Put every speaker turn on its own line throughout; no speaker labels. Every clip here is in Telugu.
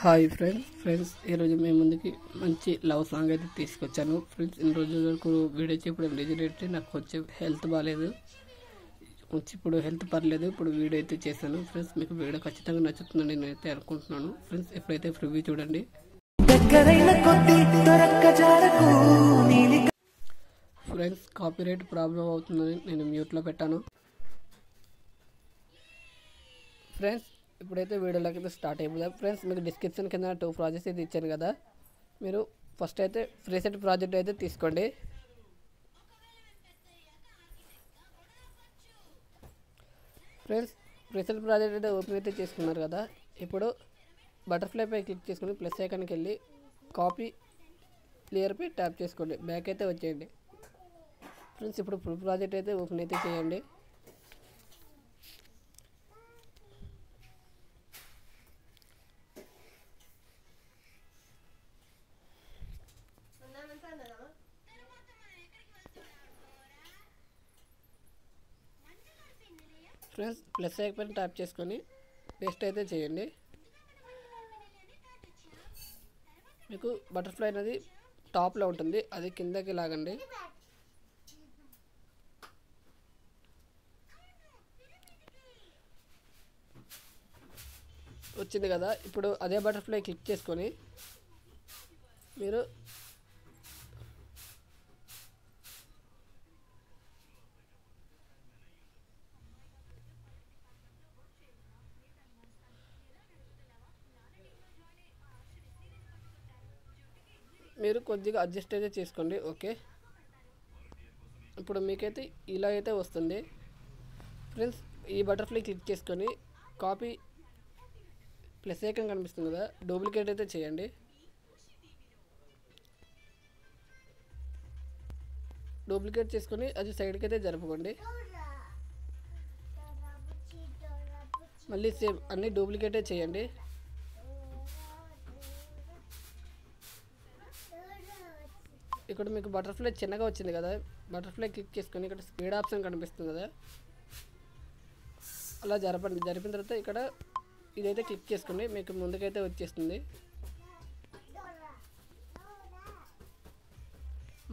హాయ్ ఫ్రెండ్స్ ఈరోజు మీ ముందుకి మంచి లవ్ సాంగ్ అయితే తీసుకొచ్చాను ఫ్రెండ్స్. ఇన్ని రోజుల వరకు వీడియో చేయడం రిజల్ట్ నాకు కొంచెం హెల్త్ బాగాలేదు, ఇప్పుడు హెల్త్ పర్లేదు. ఇప్పుడు వీడియో అయితే చేశాను ఫ్రెండ్స్. మీకు వీడియో ఖచ్చితంగా నచ్చుతుందని నేనైతే అనుకుంటున్నాను ఫ్రెండ్స్. ఎప్పుడైతే రివ్యూ చూడండి ఫ్రెండ్స్. కాపీరైట్ ప్రాబ్లం అవుతుందని నేను మ్యూట్లో పెట్టాను ఫ్రెండ్స్. ఇప్పుడైతే వీడియోలోకి అయితే స్టార్ట్ అయిపోదాం ఫ్రెండ్స్. మీకు డిస్క్రిప్షన్ కింద 2 ప్రాజెక్ట్స్ అయితే ఇచ్చాను కదా, మీరు ఫస్ట్ అయితే ఫ్రీసెట్ ప్రాజెక్ట్ అయితే తీసుకోండి. ఫ్రెండ్స్ ఫ్రీసెట్ ప్రాజెక్ట్ అయితే ఓపెన్ అయితే చేసుకున్నారు కదా, ఇప్పుడు బటర్ఫ్లై పై క్లిక్ చేసుకుని ప్లస్ ఐకాన్కి వెళ్ళి కాపీ క్లియర్ పై ట్యాప్ చేసుకోండి, బ్యాక్ అయితే వచ్చేయండి ఫ్రెండ్స్. ఇప్పుడు ఫుల్ ప్రాజెక్ట్ అయితే ఓపెన్ అయితే చేయండి. ఫ్రెండ్స్ ప్లస్ ఐకాన్ ట్యాప్ చేసుకొని పేస్ట్ అయితే చేయండి. మీకు బటర్ఫ్లై అనేది టాప్లో ఉంటుంది, అది కిందకి లాగండి. వచ్చింది కదా, ఇప్పుడు అదే బటర్ఫ్లై క్లిక్ చేసుకొని మీరు కొద్దిగా అడ్జస్ట్ అయితే చేసుకోండి. ఓకే, ఇప్పుడు మీకైతే ఇలా అయితే వస్తుంది ఫ్రెండ్స్. ఈ బటర్ఫ్లై క్లిక్ చేసుకొని కాపీ ప్లస్ ఐకాన్ కనిపిస్తుంది కదా, డూప్లికేట్ అయితే చేయండి. డూప్లికేట్ చేసుకొని అది సైడ్కి అయితే జరుపుకోండి. మళ్ళీ సేమ్ అన్నీ డూప్లికేటే చేయండి. ఇక్కడ మీకు బటర్ఫ్లై చిన్నగా వచ్చింది కదా, బటర్ఫ్లై క్లిక్ చేసుకొని ఇక్కడ స్పీడ్ ఆప్షన్ కనిపిస్తుంది కదా, అలా జరపండి. జరిపిన తర్వాత ఇక్కడ ఇదైతే క్లిక్ చేసుకోండి, మీకు ముందుకైతే వచ్చేస్తుంది.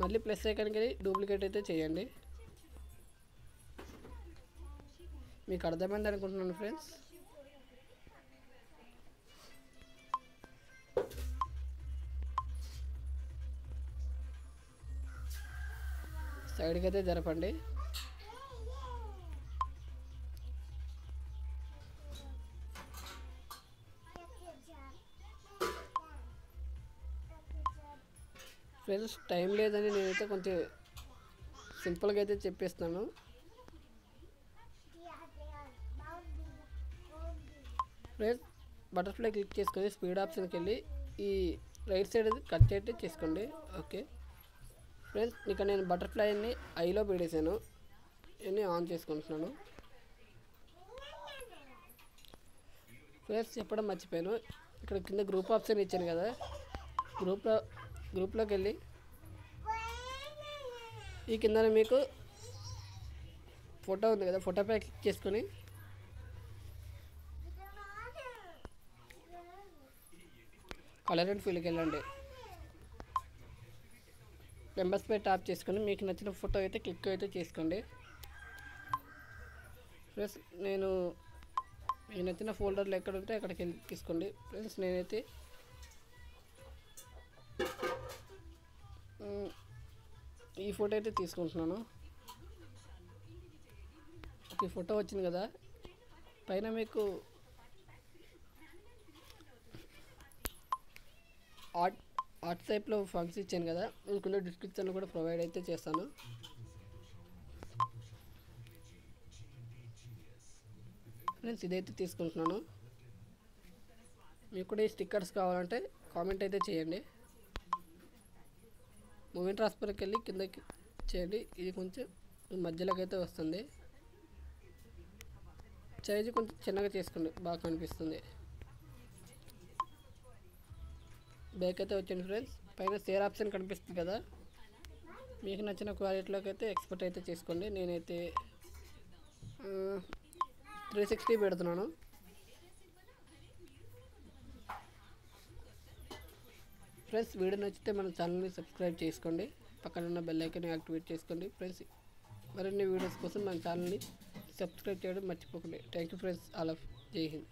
మళ్ళీ ప్లస్ ఐకాన్కి డూప్లికేట్ అయితే చేయండి. మీకు అర్థమైంది అనుకుంటున్నాను ఫ్రెండ్స్. సైడ్కి అయితే జరపండి. ఫ్రెండ్స్ టైం లేదని నేనైతే కొంచెం సింపుల్గా అయితే చెప్పేస్తాను. ఫ్రెండ్స్ బటర్ఫ్లై క్లిక్ చేసుకొని స్పీడ్ ఆప్షన్కి వెళ్ళి ఈ రైట్ సైడ్ అది కట్ అయితే చేసుకోండి. ఓకే ఫ్రెండ్స్, ఇక నేను బటర్ఫ్లైని ఐలో పెట్టేసాను, ఇవన్నీ ఆన్ చేసుకుంటున్నాను. ఫ్రెండ్స్ చెప్పడం మర్చిపోయాను, ఇక్కడ కింద గ్రూప్ ఆప్షన్ ఇచ్చాను కదా, గ్రూప్లోకి వెళ్ళి ఈ కింద మీకు ఫోటో ఉంది కదా, ఫోటోపై క్లిక్ చేసుకొని కలర్ అండ్ ఫీల్కి వెళ్ళండి. మెంబర్స్ పై ట్యాప్ చేసుకొని మీకు నచ్చిన ఫోటో అయితే క్లిక్ అయితే చేసుకోండి. ఫ్రెండ్స్ నేను మీకు నచ్చిన ఫోల్డర్లు ఎక్కడ ఉంటే అక్కడికి వెళ్ళి తీసుకోండి. ఫ్రెండ్స్ నేనైతే ఈ ఫోటో అయితే తీసుకుంటున్నాను. ఈ ఫోటో వచ్చింది కదా, పైన మీకు ఆర్ట్ టైప్లో ఫంక్షన్ ఇచ్చాను కదా, మీకు డిస్క్రిప్షన్లో కూడా ప్రొవైడ్ అయితే చేస్తాను. ఫ్రెండ్స్ ఇదైతే తీసుకుంటున్నాను. మీకు కూడా ఈ స్టిక్కర్స్ కావాలంటే కామెంట్ అయితే చేయండి. మూమెంట్ ట్రాన్స్ఫర్కి వెళ్ళి కిందకి చేయండి, ఇది కొంచెం మధ్యలోకి అయితే వస్తుంది. సైజు కొంచెం చిన్నగా చేసుకోండి, బాగా కనిపిస్తుంది. బ్యాక్ అయితే వచ్చండి ఫ్రెండ్స్. పైన షేర్ ఆప్షన్ కనిపిస్తుంది కదా, మీకు నచ్చిన క్వాలిటీలోకి అయితే ఎక్స్పోర్ట్ అయితే చేసుకోండి. నేనైతే 360 పెడుతున్నాను. ఫ్రెండ్స్ వీడియో నచ్చితే మన ఛానల్ని సబ్స్క్రైబ్ చేసుకోండి, పక్కన ఉన్న బెల్ ఐకాన్ని యాక్టివేట్ చేసుకోండి ఫ్రెండ్స్. మరిన్ని వీడియోస్ కోసం మన ఛానల్ని సబ్స్క్రైబ్ చేయడం మర్చిపోకండి. Thank you friends, all of జై హింద్.